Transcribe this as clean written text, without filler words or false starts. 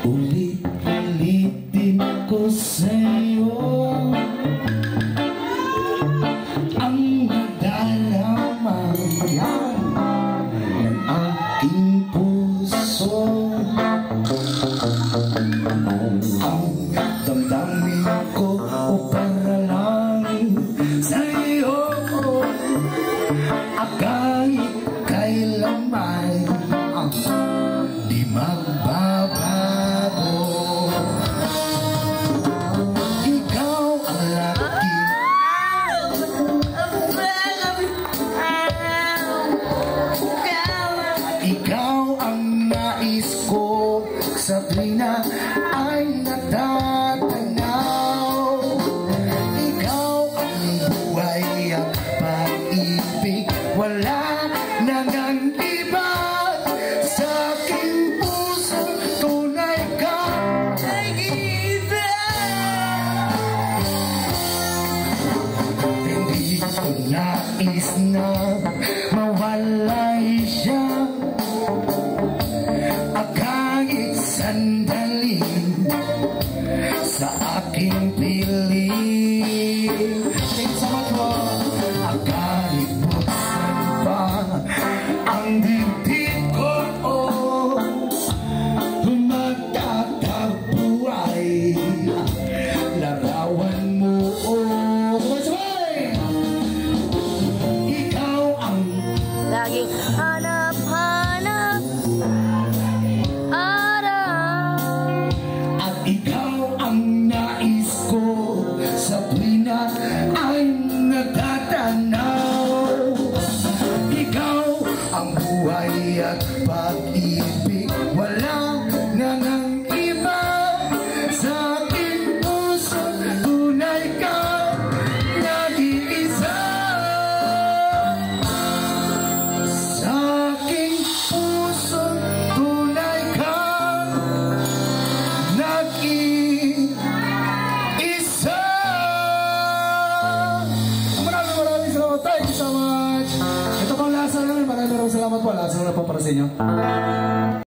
Ulit-ulitin ko sa'yo ang madalaman ng aking puso. Ang damdamin ko para lang sa'yo, kahit kailanman di magbabago. Ikaw ang lagi, ikaw ang nais ko sa tuwina ay natatanaw. Ikaw ang buhay at pag-ibig, wala nang ang iba. Sa aking puso tunay ka nag-iisa. Hindi ko nais na mawalay siya, kahit sandali sa aking piling. Thanks so much po. Kahit buksan pa ang dibdib ko, magtatabuhay larawan mo. Ikaw ang laging hanap-hanap, at ikaw ang nais ko sa tuwina ay natatanaw. Ikaw ang buhay at pag-ibig, wala nang ang iba. Sa aking puso tunay ka nag-iisa. Sa aking puso tunay ka nag-iisa. Maraming salamat. Thank you so much. Ito pang lasa namin. Maraming salamat po. Lasa na po para sa inyo.